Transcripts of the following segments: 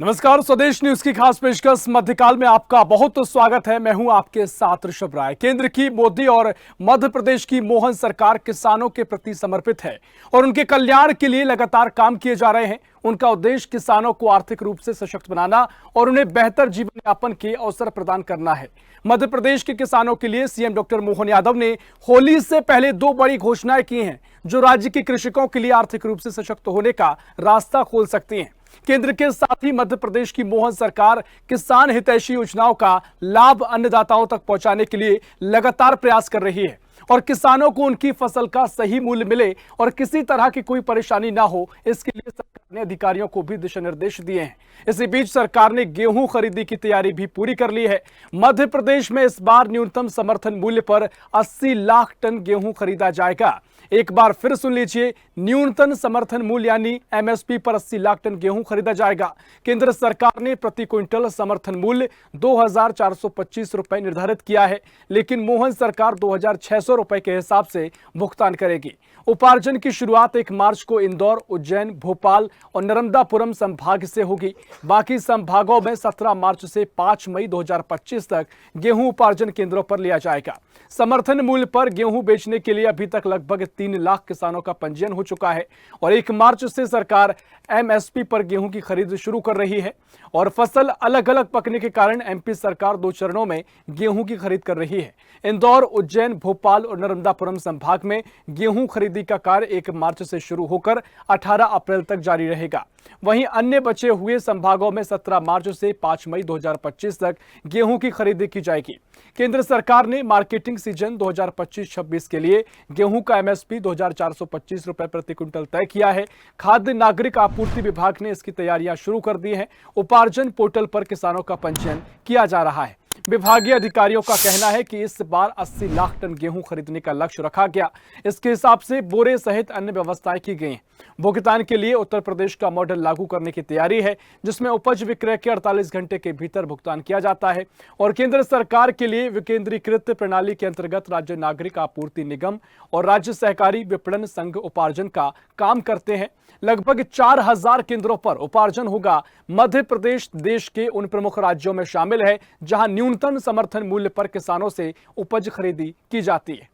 नमस्कार, स्वदेश न्यूज की खास पेशकश मध्यकाल में आपका बहुत स्वागत है। मैं हूं आपके साथ ऋषभ राय। केंद्र की मोदी और मध्य प्रदेश की मोहन सरकार किसानों के प्रति समर्पित है और उनके कल्याण के लिए लगातार काम किए जा रहे हैं। उनका उद्देश्य किसानों को आर्थिक रूप से सशक्त बनाना और उन्हें बेहतर जीवन यापन के अवसर प्रदान करना है। मध्य प्रदेश के किसानों के लिए सीएम डॉक्टर मोहन यादव ने होली से पहले दो बड़ी घोषणाएं की हैं, जो राज्य के कृषकों के लिए आर्थिक रूप से सशक्त होने का रास्ता खोल सकती हैं। केंद्र के साथ ही मध्य प्रदेश की मोहन सरकार किसान हितैषी योजनाओं का लाभ अन्नदाताओं तक पहुंचाने के लिए लगातार प्रयास कर रही है और किसानों को उनकी फसल का सही मूल्य मिले और किसी तरह की कोई परेशानी ना हो, इसके लिए सरकार ने अधिकारियों को भी दिशा निर्देश दिए हैं। इसी बीच सरकार ने गेहूं खरीदी की तैयारी भी पूरी कर ली है। मध्य प्रदेश में इस बार न्यूनतम समर्थन मूल्य पर 80 लाख टन गेहूं खरीदा जाएगा। एक बार फिर सुन लीजिए, न्यूनतम समर्थन मूल्य यानी एमएसपी पर 80 लाख टन गेहूं खरीदा जाएगा। केंद्र सरकार ने प्रति क्विंटल समर्थन मूल्य 2425 रुपए निर्धारित किया है, लेकिन मोहन सरकार 2600 रुपए के हिसाब से भुगतान करेगी। उपार्जन की शुरुआत 1 मार्च को इंदौर, उज्जैन, भोपाल और नर्मदापुरम संभाग से होगी। बाकी संभागों में 17 मार्च से 5 मई 2025 तक गेहूं उपार्जन केंद्रों पर लिया जाएगा। समर्थन मूल्य पर गेहूं बेचने के लिए अभी तक लगभग 3 लाख किसानों का पंजीयन हो चुका है और 1 मार्च से सरकार एमएसपी पर गेहूं की खरीद शुरू कर रही है और फसल अलग अलग पकने के कारण एमपी सरकार 2 चरणों में गेहूं की खरीद कर रही है। इंदौर, उज्जैन, भोपाल और नर्मदापुरम संभाग में गेहूं खरीदी का कार्य 1 मार्च से शुरू होकर 18 अप्रैल तक जारी रहेगा। वहीं अन्य बचे हुए संभागों में 17 मार्च से 5 मई 2025 तक गेहूं की खरीदी की जाएगी। केंद्र सरकार ने मार्केटिंग सीजन 2025-26 के लिए गेहूं का एमएसपी 2425 रुपए प्रति क्विंटल तय किया है। खाद्य नागरिक आपूर्ति विभाग ने इसकी तैयारियां शुरू कर दी हैं। उपार्जन पोर्टल पर किसानों का पंजीयन किया जा रहा है। विभागीय अधिकारियों का कहना है कि इस बार 80 लाख टन गेहूं खरीदने का लक्ष्य रखा गया। इसके हिसाब से बोरे सहित अन्य व्यवस्थाएं की गई हैं। भुगतान के लिए उत्तर प्रदेश का मॉडल लागू करने की तैयारी है, जिसमें उपज विक्रय के 48 घंटे के भीतर भुगतान किया जाता है और केंद्र सरकार के लिए विकेंद्रीकृत प्रणाली के अंतर्गत राज्य नागरिक आपूर्ति निगम और राज्य सहकारी विपणन संघ उपार्जन का काम करते हैं। लगभग 4000 केंद्रों पर उपार्जन होगा। मध्य प्रदेश देश के उन प्रमुख राज्यों में शामिल है जहां न्यूनतम समर्थन मूल्य पर किसानों से उपज खरीदी की जाती है।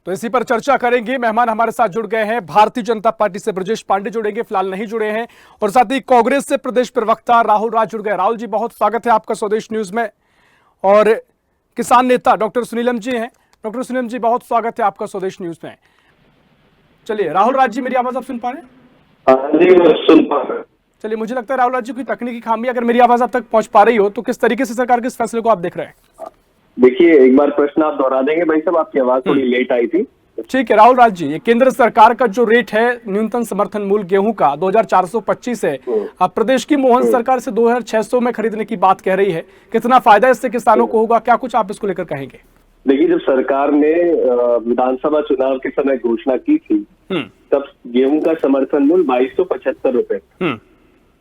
तो इसी पर चर्चा करेंगे। मेहमान हमारे साथ जुड़ गए हैं। भारतीय जनता पार्टी से ब्रजेश पांडे जुड़ेंगे, फिलहाल नहीं जुड़े हैं, और साथ ही कांग्रेस से प्रदेश प्रवक्ता राहुल राज जुड़ गए। राहुल जी, बहुत स्वागत है आपका स्वदेश न्यूज में। और किसान नेता डॉक्टर सुनीलम जी हैं। डॉक्टर सुनीलम जी, बहुत स्वागत है आपका स्वदेश न्यूज में। चलिए राहुल राज जी, मेरी आवाज आप सुन पा रहे हैं? सुन पा रहे। चलिए, मुझे लगता है राहुल राज जी कोई तकनीकी खामी, अगर मेरी आवाज आप तक पहुंच पा रही हो तो किस तरीके से सरकार के इस फैसले को आप देख रहे हैं? देखिए, एक बार प्रश्न आप दोहरा देंगे भाई साहब, आपकी आवाज थोड़ी लेट आई थी। ठीक है राहुल राज जी, ये केंद्र सरकार का जो रेट है न्यूनतम समर्थन मूल्य गेहूं का 2425 है, अब प्रदेश की मोहन सरकार से 2600 में खरीदने की बात कह रही है। कितना फायदा इससे किसानों को होगा, क्या कुछ आप इसको लेकर कहेंगे? देखिए, जब सरकार ने विधानसभा चुनाव के समय घोषणा की थी तब गेहूं का समर्थन मूल्य 2275 रुपए,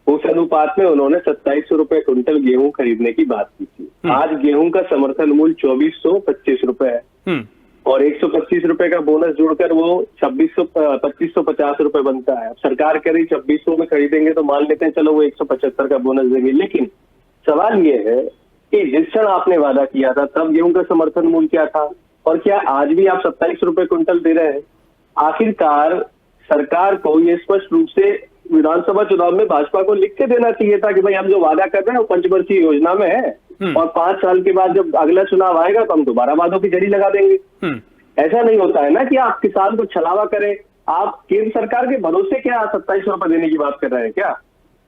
उस अनुपात में उन्होंने 2700 रुपए क्विंटल गेहूं खरीदने की बात की थी। आज गेहूं का समर्थन मूल्य 2425 रुपए है और 125 रुपए का बोनस जोड़कर वो 2550 रुपए बनता है। अब सरकार कह रही 2600 में खरीदेंगे तो मान लेते हैं, चलो वो 175 का बोनस देंगे, लेकिन सवाल ये है कि जिस क्षण आपने वादा किया था तब गेहूं का समर्थन मूल्य क्या था और क्या आज भी आप 27 रुपए क्विंटल दे रहे हैं? आखिरकार सरकार को ये स्पष्ट रूप से विधानसभा चुनाव में भाजपा को लिख के देना चाहिए था कि भाई हम जो वादा कर रहे हैं वो पंचवर्षीय योजना में है और 5 साल के बाद जब अगला चुनाव आएगा तो हम दोबारा वादों की जड़ी लगा देंगे। ऐसा नहीं होता है ना कि आप किसान को छलावा करें। आप केंद्र सरकार के भरोसे क्या 27 रुपए देने की बात कर रहे हैं क्या?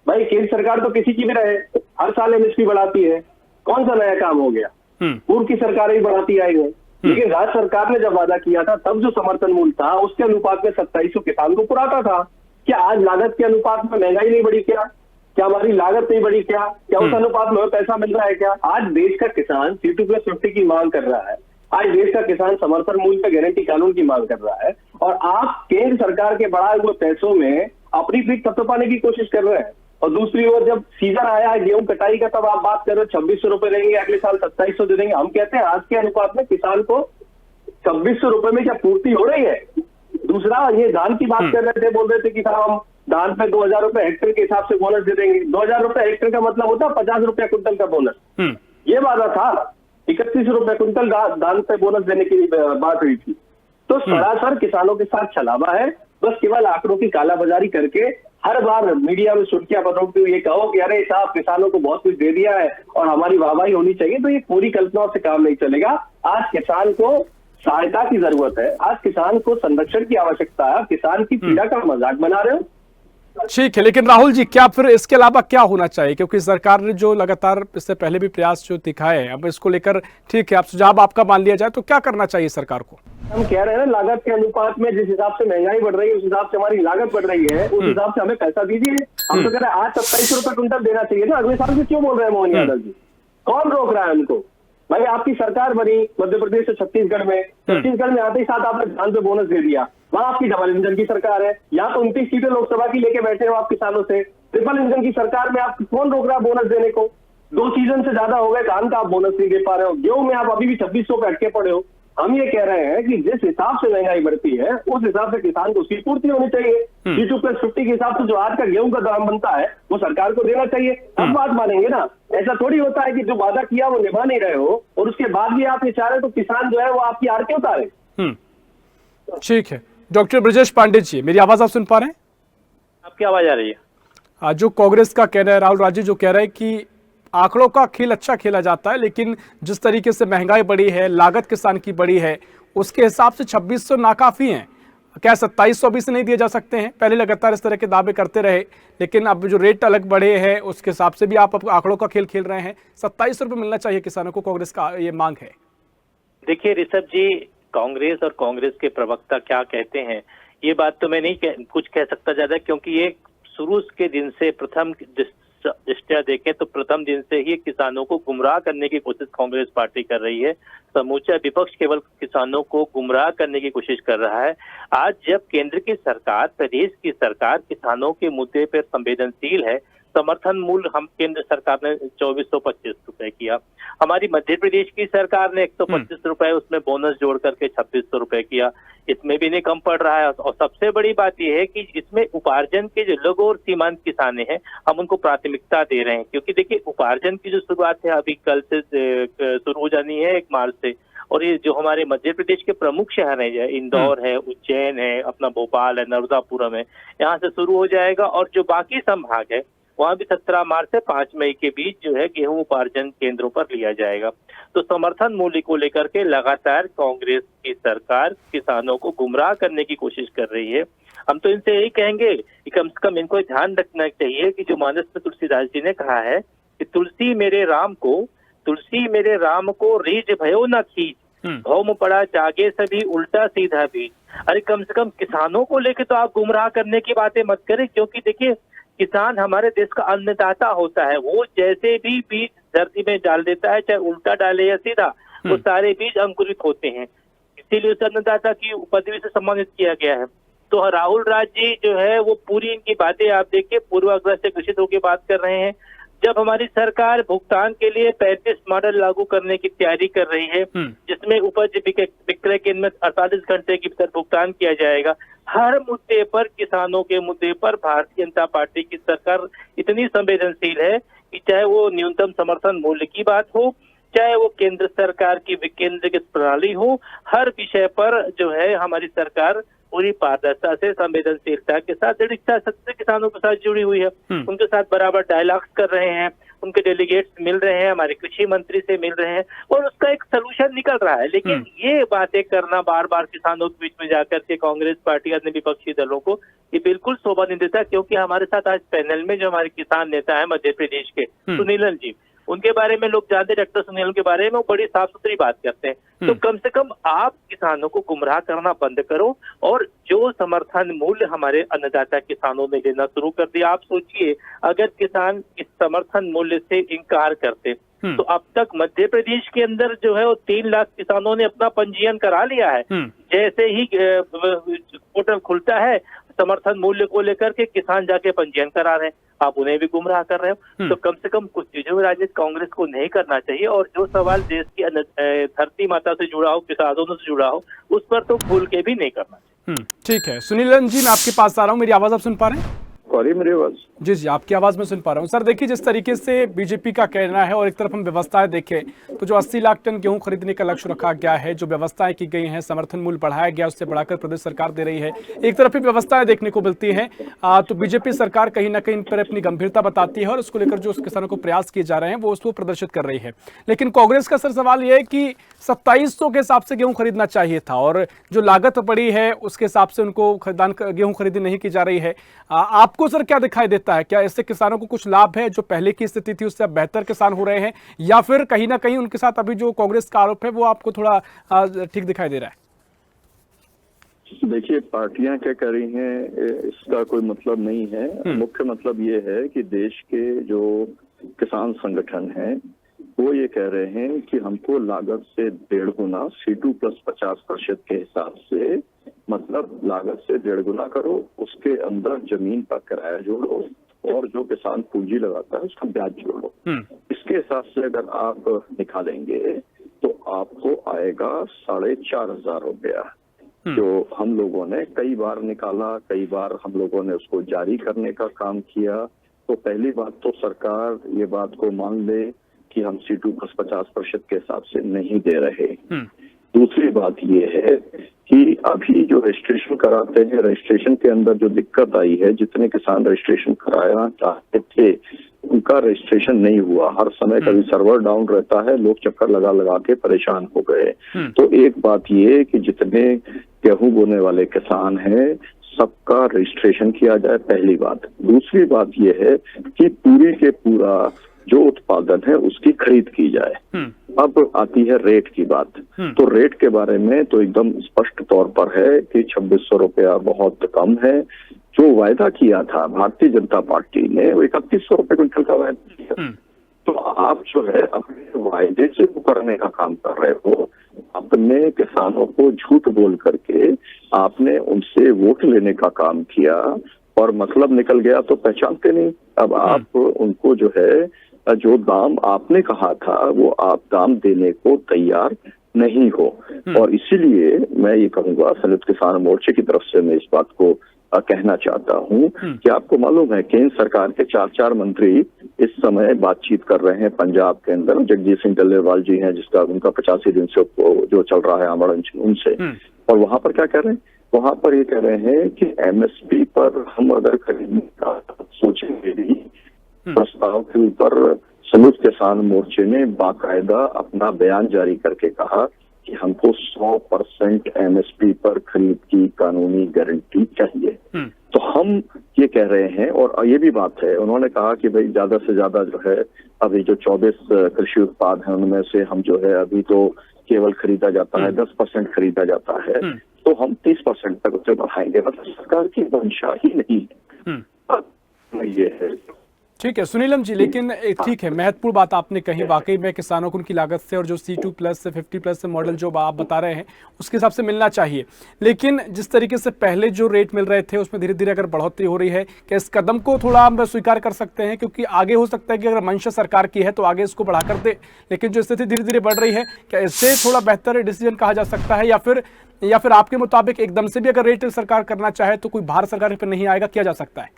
भाई केंद्र सरकार तो किसी की भी रहे, हर साल एमएसपी बढ़ाती है, कौन सा नया काम हो गया? पूर्व की सरकारें भी बढ़ाती आई है, लेकिन राज्य सरकार ने जब वादा किया था तब जो समर्थन मूल्य था उसके अनुपात में 2700 किसान को पुराता था। क्या आज लागत के अनुपात में महंगाई नहीं बढ़ी क्या? क्या हमारी लागत नहीं बढ़ी क्या? क्या उस अनुपात में पैसा मिल रहा है क्या? आज देश का किसान C2+50 की मांग कर रहा है। आज देश का किसान समर्थन मूल्य पे गारंटी कानून की मांग कर रहा है और आप केंद्र सरकार के बढ़ाए हुए पैसों में अपनी पीठ थपथपाने की कोशिश कर रहे हैं। और दूसरी ओर जब सीजन आया है गेहूं कटाई का तब आप बात कर रहे हो 2600 रुपए देंगे, अगले साल 2700 दे देंगे। हम कहते हैं आज के अनुपात में किसान को 2600 रुपए में क्या पूर्ति हो रही है? दूसरा, ये धान की बात कर रहे थे, बोल रहे थे कि साहब हम धान पे 2,000 रुपए हेक्टेयर के हिसाब से बोनस दे देंगे। 2,000 रुपए हेक्टेयर का मतलब होता है 50 रुपया कुंटल का बोनस। ये वादा था। 31 रुपए कुंटल धान पे बोनस देने की बात हुई थी। तो सरासर किसानों के साथ छलावा है। बस केवल आंकड़ों की कालाबाजारी करके हर बार मीडिया में सुर्खियां बटोरते हुए ये कहो कि अरे साहब किसानों को बहुत कुछ दे दिया है और हमारी वाहवाही होनी चाहिए, तो ये पूरी कल्पनाओं से काम नहीं चलेगा। आज किसान को सहायता की जरूरत है, आज किसान को संरक्षण की आवश्यकता है। किसान की पीड़ा का मजाक बना रहे हो। ठीक है, लेकिन राहुल जी क्या फिर इसके अलावा क्या होना चाहिए, क्योंकि सरकार ने जो लगातार इससे पहले भी प्रयास जो दिखाए, अब इसको लेकर ठीक है, आप सुझाव आपका मान लिया जाए तो क्या करना चाहिए सरकार को? हम कह रहे हैं ना, लागत के अनुपात में जिस हिसाब से महंगाई बढ़ रही है उस हिसाब से हमारी लागत बढ़ रही है, उस हिसाब से हमें पैसा दीजिए। हम तो कह रहे हैं आज 27 रुपए कुंटल देना चाहिए ना। अगले साल से क्यों बोल रहे हैं मोहन यादव जी? कौन रोक रहा है उनको? भाई आपकी सरकार बनी मध्य प्रदेश से छत्तीसगढ़ में, छत्तीसगढ़ में आते ही साथ आपने धान पे बोनस दे दिया। वहां आपकी डबल इंजन की सरकार है। यहाँ तो 29 सीटें लोकसभा की लेके बैठे हो आप किसानों से। ट्रिपल इंजन की सरकार में आप कौन रोक रहा है बोनस देने को? 2 सीजन से ज्यादा हो गए, धान का आप बोनस नहीं दे पा रहे हो। गेहूं में आप अभी भी 2600 पे अटके पड़े हो। हम ये कह रहे हैं कि जिस हिसाब से महंगाई बढ़ती है उस हिसाब से किसान को उसकी पूर्ति होनी चाहिए। G2+50 के हिसाब से जो आज का गेहूं का दाम बनता है वो सरकार को देना चाहिए। अब बात मानेंगे ना। ऐसा थोड़ी होता है कि जो वादा किया वो निभा नहीं रहे हो और उसके बाद भी आप ये चाह रहे हो तो किसान जो है वो आपकी आड़ क्यों उतारे? ठीक है, डॉक्टर ब्रजेश पांडे जी, मेरी आवाज आप सुन पा रहे हैं? आपकी आवाज आ रही है। जो कांग्रेस का कहना है, राहुल राजी जो कह रहा है कि आंकड़ों का खेल अच्छा खेला जाता है, लेकिन जिस तरीके से महंगाई बढ़ी है, लागत किसान की बढ़ी है, उसके हिसाब से 2600 नाकाफी हैं। क्या 2700 भी से नहीं दिए जा सकते हैं? पहले लगातार इस तरह के दावे करते रहे, लेकिन अब जो रेट अलग बढ़े हैं उसके हिसाब से भी आप अब आंकड़ों का खेल खेल रहे हैं। 2700 रुपये मिलना चाहिए किसानों को, कांग्रेस का ये मांग है। देखिए ऋषभ जी, कांग्रेस और कांग्रेस के प्रवक्ता क्या कहते हैं ये बात तो मैं नहीं कुछ कह सकता ज्यादा, क्योंकि ये शुरू के दिन से प्रथम दृष्टया देखें तो प्रथम दिन से ही किसानों को गुमराह करने की कोशिश कांग्रेस पार्टी कर रही है। समूचा विपक्ष केवल किसानों को गुमराह करने की कोशिश कर रहा है। आज जब केंद्र की सरकार, प्रदेश की सरकार किसानों के मुद्दे पर संवेदनशील है, समर्थन मूल्य हम केंद्र सरकार ने 2425 रुपए किया, हमारी मध्य प्रदेश की सरकार ने 125 रुपए उसमें बोनस जोड़ करके 2600 रुपए किया, इसमें भी नहीं कम पड़ रहा है। और सबसे बड़ी बात यह है कि इसमें उपार्जन के जो लघु और सीमांत किसान हैं हम उनको प्राथमिकता दे रहे हैं, क्योंकि देखिए उपार्जन की जो शुरुआत है अभी कल से शुरू हो जानी है 1 मार्च से, और ये जो हमारे मध्य प्रदेश के प्रमुख शहर हैं, इंदौर है, उज्जैन है, अपना भोपाल है, नर्मदापुरम है, यहाँ से शुरू हो जाएगा। और जो बाकी संभाग है वहां भी 17 मार्च से 5 मई के बीच जो है गेहूं उपार्जन केंद्रों पर लिया जाएगा। तो समर्थन मूल्य को लेकर के लगातार कांग्रेस की सरकार किसानों को गुमराह करने की कोशिश कर रही है। हम तो इनसे यही कहेंगे कि कम से कम इनको ध्यान रखना चाहिए कि जो मानस में तुलसीदास जी ने कहा है कि तुलसी मेरे राम को रीझ भयो न खींच, भौम पड़ा जागे सभी उल्टा सीधा बीज। अरे कम से कम किसानों को लेकर तो आप गुमराह करने की बातें मत करें, क्योंकि देखिए किसान हमारे देश का अन्नदाता होता है। वो जैसे भी बीज धरती में डाल देता है, चाहे उल्टा डाले या सीधा, वो सारे बीज अंकुरित होते हैं, इसीलिए उस अन्नदाता की पदवी से सम्मानित किया गया है। तो राहुल राज जी जो है वो पूरी इनकी बातें आप देखिए पूर्वाग्रह से ग्रसित होकर बात कर रहे हैं। जब हमारी सरकार भुगतान के लिए 35 मॉडल लागू करने की तैयारी कर रही है, जिसमें उपज विक्रय केंद्र में 48 घंटे के भीतर भुगतान किया जाएगा, हर मुद्दे पर, किसानों के मुद्दे पर भारतीय जनता पार्टी की सरकार इतनी संवेदनशील है कि चाहे वो न्यूनतम समर्थन मूल्य की बात हो, चाहे वो केंद्र सरकार की विकेंद्रीकृत प्रणाली हो, हर विषय पर जो है हमारी सरकार पूरी पारदर्शिता से, संवेदनशीलता के साथ, दृढ़ता से किसानों के साथ जुड़ी हुई है। उनके साथ बराबर डायलॉग्स कर रहे हैं, उनके डेलीगेट्स मिल रहे हैं, हमारे कृषि मंत्री से मिल रहे हैं और उसका एक सलूशन निकल रहा है। लेकिन ये बातें करना बार बार किसानों के बीच में जाकर के कांग्रेस पार्टी अन्य विपक्षी दलों को, ये बिल्कुल शोभा नहीं देता। क्योंकि हमारे साथ आज पैनल में जो हमारे किसान नेता है मध्य प्रदेश के सुनीलन जी, उनके बारे में लोग जानते, डॉक्टर सुनील के बारे में वो बड़ी साफ सुथरी बात करते हैं। तो कम से कम आप किसानों को गुमराह करना बंद करो और जो समर्थन मूल्य हमारे अन्नदाता किसानों ने लेना शुरू कर दिया। आप सोचिए अगर किसान इस समर्थन मूल्य से इनकार करते तो अब तक मध्य प्रदेश के अंदर जो है वो 3 लाख किसानों ने अपना पंजीयन करा लिया है। जैसे ही पोर्टल खुलता है समर्थन मूल्य को लेकर के किसान जाके पंजीयन करा रहे हैं, आप उन्हें भी गुमराह कर रहे हो। तो कम से कम कुछ चीजों में राजनीति कांग्रेस को नहीं करना चाहिए और जो सवाल देश की धरती माता से जुड़ा हो, किसानों से जुड़ा हो, उस पर तो भूल के भी नहीं करना चाहिए। ठीक है, सुनीलन जी मैं आपके पास आ रहा हूँ, मेरी आवाज आप सुन पा रहे हैं? आपको आ रही है मेरी आवाज? जी जी, आपकी आवाज में सुन पा रहा हूँ सर। देखिए, जिस तरीके से बीजेपी का कहना है और एक तरफ हम व्यवस्थाएं देखें तो जो 80 लाख टन गेहूं खरीदने का लक्ष्य रखा गया है, जो व्यवस्थाएं की गई हैं, समर्थन मूल्य बढ़ाया गया, उससे बढ़ाकर प्रदेश सरकार दे रही है, एक तरफ ही व्यवस्थाएं देखने को मिलती हैं। तो बीजेपी सरकार कहीं ना कहीं इन पर अपनी गंभीरता बताती है और उसको लेकर जो किसानों को प्रयास किए जा रहे हैं वो उसको प्रदर्शित कर रही है। लेकिन कांग्रेस का सर सवाल यह है कि 2700 के हिसाब से गेहूं खरीदना चाहिए था और जो लागत पड़ी है उसके हिसाब से उनको गेहूं खरीदी नहीं की जा रही है। आपको सर क्या दिखाई देता है? क्या इससे किसानों को कुछ लाभ है? जो पहले की स्थिति थी उससे अब बेहतर किसान हो रहे हैं, या फिर कहीं ना कहीं उनके साथ अभी जो कांग्रेस का आरोप है वो आपको थोड़ा ठीक दिखाई दे रहा है? देखिए, पार्टियां क्या कर रही हैं इसका कोई मतलब नहीं है। मुख्य मतलब ये है कि देश के जो किसान संगठन हैं वो ये कह रहे हैं कि हमको लागत से 1.5 गुना C2 प्लस 50% के हिसाब से, मतलब लागत से 1.5 गुना करो, उसके अंदर जमीन का किराया जोड़ो और जो किसान पूंजी लगाता है उसका ब्याज जोड़ो। इसके हिसाब से अगर आप निकालेंगे तो आपको आएगा 4,500 रुपया, जो हम लोगों ने कई बार निकाला, कई बार हम लोगों ने उसको जारी करने का काम किया। तो पहली बात तो सरकार ये बात को मान ले कि हम C2 प्लस 50% के हिसाब से नहीं दे रहे। दूसरी बात ये है कि अभी जो रजिस्ट्रेशन कराते हैं, रजिस्ट्रेशन के अंदर जो दिक्कत आई है, जितने किसान रजिस्ट्रेशन कराया चाहते थे उनका रजिस्ट्रेशन नहीं हुआ। हर समय कभी सर्वर डाउन रहता है, लोग चक्कर लगा लगा के परेशान हो गए। तो एक बात ये कि जितने गेहूं बोने वाले किसान हैं सबका रजिस्ट्रेशन किया जाए, पहली बात। दूसरी बात ये है कि पूरी के पूरा जो उत्पादन है उसकी खरीद की जाए। अब आती है रेट की बात। तो रेट के बारे में तो एकदम स्पष्ट तौर पर है कि 2600 रुपया बहुत कम है। जो वायदा किया था भारतीय जनता पार्टी ने वो 3100 रुपये क्विंटल का वायदा किया। तो आप जो है अपने वायदे से करने का काम कर रहे हो, अपने किसानों को झूठ बोल करके आपने उनसे वोट लेने का काम किया और मतलब निकल गया तो पहचानते नहीं। अब आप उनको जो है जो दाम आपने कहा था वो आप दाम देने को तैयार नहीं हो। और इसीलिए मैं ये कहूंगा, संयुक्त किसान मोर्चे की तरफ से मैं इस बात को कहना चाहता हूं कि आपको मालूम है केंद्र सरकार के 4 मंत्री इस समय बातचीत कर रहे हैं पंजाब के अंदर। जगजीत सिंह डल्लेवाल जी हैं जिसका उनका 85 दिन से जो चल रहा है आमरण उनसे। और वहां पर क्या कह रहे हैं? वहां पर ये कह रहे हैं कि MSP पर हम अगर खरीदने का सोचेंगे भी, प्रस्ताव के ऊपर संयुक्त किसान मोर्चे ने बाकायदा अपना बयान जारी करके कहा कि हमको 100% MSP पर खरीद की कानूनी गारंटी चाहिए। तो हम ये कह रहे हैं, और ये भी बात है, उन्होंने कहा कि भाई ज्यादा से ज्यादा जो है अभी जो 24 कृषि उत्पाद हैं उनमें से हम जो है अभी तो केवल खरीदा जाता है 10% खरीदा जाता है, तो हम 30% तक उसे बढ़ाएंगे। मतलब सरकार की मंशा ही नहीं है। ये है। ठीक है सुनीलम जी, लेकिन ठीक है, महत्वपूर्ण बात आपने कही। वाकई में किसानों को उनकी लागत से और जो C2 प्लस 50 प्लस मॉडल जो आप बता रहे हैं उसके हिसाब से मिलना चाहिए। लेकिन जिस तरीके से पहले जो रेट मिल रहे थे उसमें धीरे धीरे अगर बढ़ोतरी हो रही है, क्या इस कदम को थोड़ा हम स्वीकार कर सकते हैं? क्योंकि आगे हो सकता है कि अगर मंशा सरकार की है तो आगे इसको बढ़ा कर दे, लेकिन जो स्थिति धीरे धीरे बढ़ रही है, क्या इससे थोड़ा बेहतर डिसीजन कहा जा सकता है? या फिर आपके मुताबिक एकदम से भी अगर रेट सरकार करना चाहे तो कोई भारत सरकार पर नहीं आएगा, किया जा सकता है?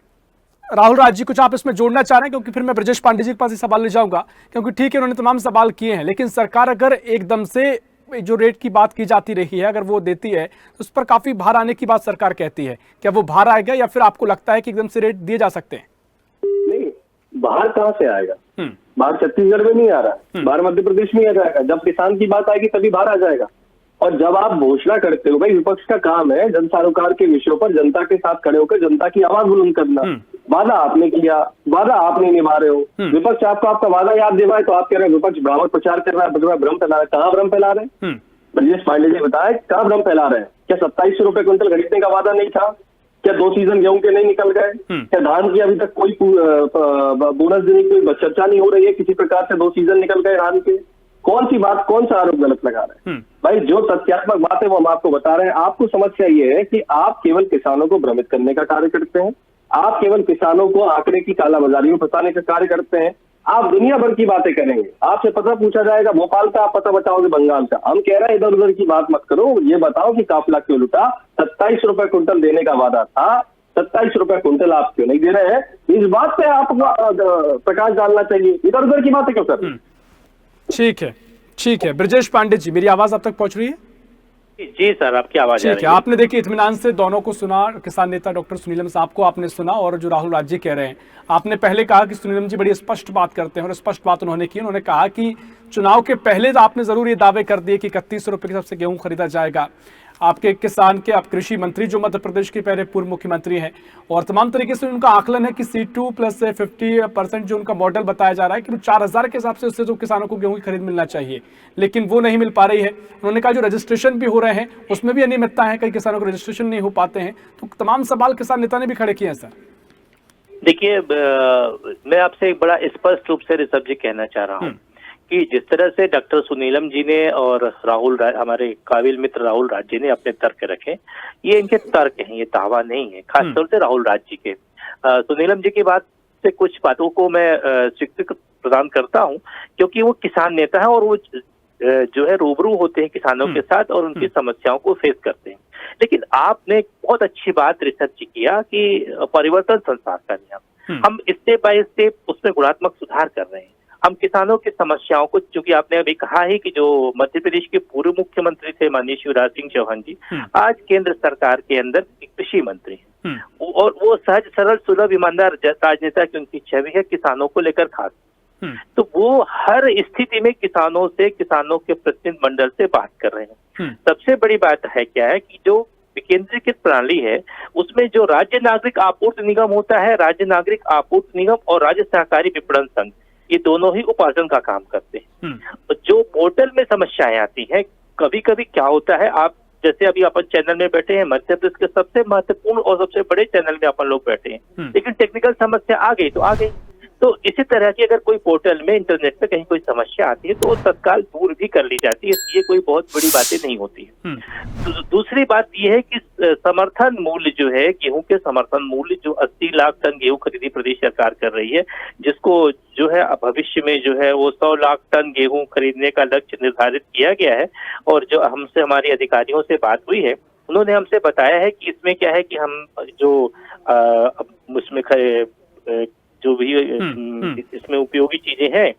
राहुल राज जी, कुछ आप इसमें जोड़ना चाह रहे हैं? क्योंकि फिर मैं ब्रजेश पांडे जी के पास ही सवाल ले जाऊंगा, क्योंकि ठीक है उन्होंने तमाम सवाल किए हैं, लेकिन सरकार अगर एकदम से जो रेट की बात की जाती रही है अगर वो देती है तो उस पर काफी भार आने की बात सरकार कहती है। क्या वो भार आएगा या फिर आपको लगता है कि एकदम से रेट दिए जा सकते हैं? नहीं, बाहर कहाँ से आएगा? बाहर छत्तीसगढ़ में नहीं आ रहा, बाहर मध्य प्रदेश में आ जाएगा। जब किसान की बात आएगी तभी बाहर आ जाएगा। और जब आप घोषणा करते हो, भाई विपक्ष का काम है जन सरोकार के विषयों पर जनता के साथ खड़े होकर जनता की आवाज बुलंद करना। वादा आपने किया, वादा आप नहीं निभा रहे हो। विपक्ष आपको आपका वादा याद दिलाए तो आप कह रहे हैं विपक्ष भ्रामक प्रचार कर रहा है, भ्रम फैला रहा है। कहाँ भ्रम फैला रहे हैं? ब्रजेश पांडे जी बताए कहाँ भ्रम फैला रहे हैं? क्या 2700 रुपए क्विंटल खरीदने का वादा नहीं था? क्या 2 सीजन गेहूं के नहीं निकल गए? क्या धान की अभी तक कोई बोनस देने की कोई चर्चा नहीं हो रही है? किसी प्रकार से 2 सीजन निकल गए धान के। कौन सी बात, कौन सा आरोप गलत लगा रहे हैं? भाई जो तथ्यात्मक बात है वो हम आपको बता रहे हैं। आपको समस्या ये है कि आप केवल किसानों को भ्रमित करने का कार्य करते हैं, आप केवल किसानों को आंकड़े की कालाबाजारी में फंसाने का कार्य करते हैं। आप दुनिया भर की बातें करेंगे, आपसे पता पूछा जाएगा भोपाल का, आप पता बताओगे बंगाल का। हम कह रहे हैं इधर उधर की बात मत करो, ये बताओ कि काफिला क्यों लुटा। 27 रुपए क्विंटल देने का वादा था, 27 रुपए क्विंटल आप क्यों नहीं दे रहे हैं? इस बात पे आप प्रकाश डालना चाहिए, इधर उधर की बात है क्यों सर? ठीक है ब्रजेश पांडे जी, मेरी आवाज आप तक पहुंच रही है? जी सर, आपकी आवाज आ रही ठीक है। आपने देखिए इत्मीनान से दोनों को सुना, किसान नेता डॉक्टर सुनीलम साहब को आपने सुना और जो राहुल राज्य कह रहे हैं। आपने पहले कहा कि सुनीलम जी बड़ी स्पष्ट बात करते हैं और स्पष्ट बात उन्होंने की। उन्होंने कहा कि चुनाव के पहले तो आपने जरूर ये दावे कर दिए कि 31 रुपए के हिसाब से गेहूं खरीदा जाएगा। आपके किसान के आप कृषि मंत्री जो मध्य प्रदेश के पहले पूर्व मुख्यमंत्री हैं और तमाम तरीके से उनका आकलन है कि C2 प्लस 50% जो उनका मॉडल बताया जा रहा है कि 4000 के हिसाब से उससे तो किसानों को गेहूं की खरीद मिलना चाहिए, लेकिन वो नहीं मिल पा रही है। उन्होंने कहा जो रजिस्ट्रेशन भी हो रहे हैं उसमें भी अनियमितता है, कई किसानों को रजिस्ट्रेशन नहीं हो पाते हैं। तो तमाम सवाल किसान नेता ने भी खड़े किए हैं सर। देखिए, मैं आपसे एक बड़ा स्पष्ट रूप से ऋषभ जी कहना चाह रहा हूँ कि जिस तरह से डॉक्टर सुनीलम जी ने और हमारे काबिल मित्र राहुल राज्य ने अपने तर्क रखे, ये इनके तर्क हैं, ये दावा नहीं है। खासतौर से राहुल राज्य के सुनीलम जी की बात से कुछ बातों को मैं स्वीकृति प्रदान करता हूं, क्योंकि वो किसान नेता है और वो जो है रूबरू होते हैं किसानों के साथ और उनकी समस्याओं को फेस करते हैं। लेकिन आपने बहुत अच्छी बात रिसर्च किया कि परिवर्तन संसार का नियम, हम स्टेप बाय स्टेप उसमें गुणात्मक सुधार कर रहे हैं। हम किसानों की समस्याओं को, चूंकि आपने अभी कहा है कि जो मध्य प्रदेश के पूर्व मुख्यमंत्री थे माननीय शिवराज सिंह चौहान जी, आज केंद्र सरकार के अंदर कृषि मंत्री हैं और वो सहज सरल सुलभ ईमानदार राजनेता की उनकी छवि है किसानों को लेकर खास। तो वो हर स्थिति में किसानों से, किसानों के प्रतिनिधि मंडल से बात कर रहे हैं। सबसे बड़ी बात है क्या है कि जो विकेंद्रीकृत प्रणाली है उसमें जो राज्य नागरिक आपूर्ति निगम होता है, राज्य नागरिक आपूर्ति निगम और राज्य सहकारी विपणन संघ, ये दोनों ही उपार्जन का काम करते हैं। जो पोर्टल में समस्याएं आती हैं, कभी कभी क्या होता है, आप जैसे अभी अपन चैनल में बैठे हैं, मध्य प्रदेश के सबसे महत्वपूर्ण और सबसे बड़े चैनल में अपन लोग बैठे हैं, लेकिन टेक्निकल समस्या आ गई तो आ गई। तो इसी तरह की अगर कोई पोर्टल में इंटरनेट पे कहीं कोई समस्या आती है तो वो तत्काल दूर भी कर ली जाती है, ये कोई बहुत बड़ी बातें नहीं होती है। दूसरी बात ये है कि समर्थन मूल्य जो है, गेहूं के समर्थन मूल्य जो 80 लाख टन गेहूं खरीदी प्रदेश सरकार कर रही है, जिसको जो है भविष्य में जो है वो 100 लाख टन गेहूं खरीदने का लक्ष्य निर्धारित किया गया है। और जो हमसे हमारे अधिकारियों से बात हुई है, उन्होंने हमसे बताया है कि इसमें क्या है कि हम जो उसमें जो भी इसमें उपयोगी चीजें हैं,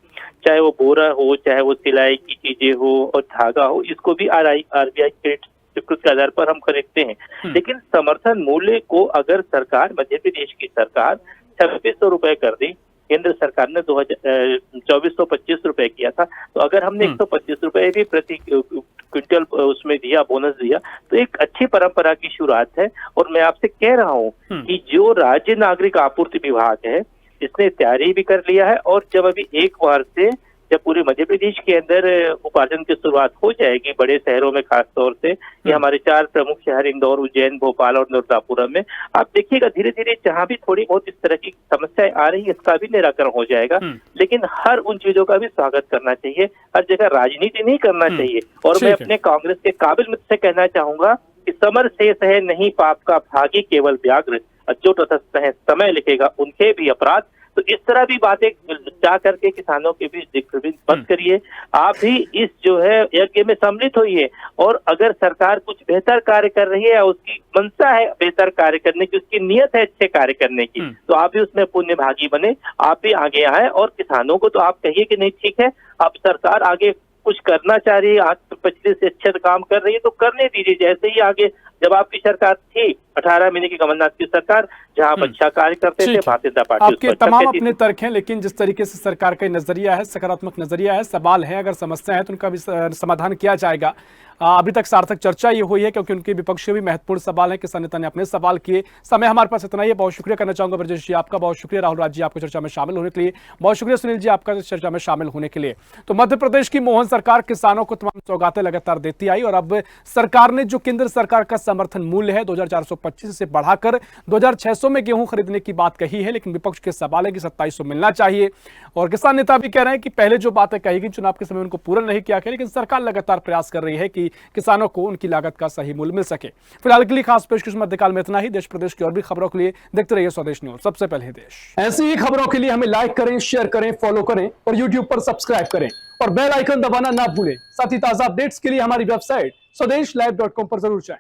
चाहे वो बोरा हो, चाहे वो सिलाई की चीजें हो और धागा हो, इसको भी RBI स्वीकृत के आधार पर हम खरीदते हैं। लेकिन समर्थन मूल्य को अगर सरकार, मध्य प्रदेश की सरकार 2600 रुपए कर दी, केंद्र सरकार ने 2425 रुपए किया था, तो अगर हमने 125 रुपए भी प्रति क्विंटल उसमें दिया, बोनस दिया, तो एक अच्छी परंपरा की शुरुआत है। और मैं आपसे कह रहा हूँ कि जो राज्य नागरिक आपूर्ति विभाग है, इसने तैयारी भी कर लिया है और जब अभी एक बार से जब पूरे मध्य प्रदेश के अंदर उपार्जन की शुरुआत हो जाएगी, बड़े शहरों में खास तौर से, ये हमारे 4 प्रमुख शहर इंदौर, उज्जैन, भोपाल और नर्मदापुरम में, आप देखिएगा धीरे धीरे जहां भी थोड़ी बहुत इस तरह की समस्याएं आ रही है, इसका भी निराकरण हो जाएगा। लेकिन हर उन चीजों का भी स्वागत करना चाहिए, हर जगह राजनीति नहीं करना चाहिए। और मैं अपने कांग्रेस के काबिल मित्र से कहना चाहूंगा कि समर शेष है नहीं पाप का भागी केवल व्याघ्र, जो तटस्थ है समय लिखेगा उनके भी अपराध। तो इस तरह भी बातें जा करके किसानों के बीच दिग्भ्रमित मत करिए। आप भी इस जो है यज्ञ में सम्मिलित होइए, और अगर सरकार कुछ बेहतर कार्य कर रही है, उसकी मंशा है बेहतर कार्य करने की, उसकी नियत है अच्छे कार्य करने की, तो आप भी उसमें पुण्य भागी बने, आप भी आगे आए। और किसानों को तो आप कहिए कि नहीं ठीक है, अब सरकार आगे कुछ करना चाह रही है, आज पिछले से अच्छा काम कर रही है तो करने दीजिए। जैसे ही आगे जब आपकी सरकार थी 18 महीने की कमलनाथ की सरकार, जहां आप अच्छा कार्य करते थे, भारतीय जनता पार्टी आपके तमाम अपने तर्क हैं, लेकिन जिस तरीके से सरकार का नजरिया है, सकारात्मक नजरिया है, सवाल है, अगर समस्या है तो उनका भी समाधान किया जाएगा। अभी तक सार्थक चर्चा ये हुई है क्योंकि उनके विपक्ष के भी महत्वपूर्ण सवाल है, किसान नेता ने अपने सवाल किए। समय हमारे पास इतना ही है, बहुत शुक्रिया करना चाहूंगा ब्रजेश जी आपका, बहुत शुक्रिया राहुल राज जी आपको चर्चा में शामिल होने के लिए, बहुत शुक्रिया सुनील जी आपका चर्चा में शामिल होने के लिए। तो मध्य प्रदेश की मोहन सरकार किसानों को तमाम सौगातें लगातार देती आई और अब सरकार ने जो केंद्र सरकार का समर्थन मूल्य है 2425 से बढ़ाकर 2600 में गेहूं खरीदने की बात कही है, लेकिन विपक्ष के सवाल है कि 2700 मिलना चाहिए। और किसान नेता भी कह रहे हैं कि पहले जो बातें कही गई चुनाव के समय उनको पूरा नहीं किया गया, लेकिन सरकार लगातार प्रयास कर रही है कि किसानों को उनकी लागत का सही मूल्य मिल सके। फिलहाल के लिए खास पेशकश मध्यकाल में इतना ही। देश प्रदेश की और भी खबरों के लिए देखते रहिए स्वदेश न्यूज, सबसे पहले देश। ऐसी ही खबरों के लिए हमें लाइक करें, शेयर करें, फॉलो करें और यूट्यूब पर सब्सक्राइब करें और बेल आइकन दबाना ना भूलें। साथ ही ताजा अपडेट्स के लिए हमारी वेबसाइट स्वदेशलाइव.com पर जरूर जाएं।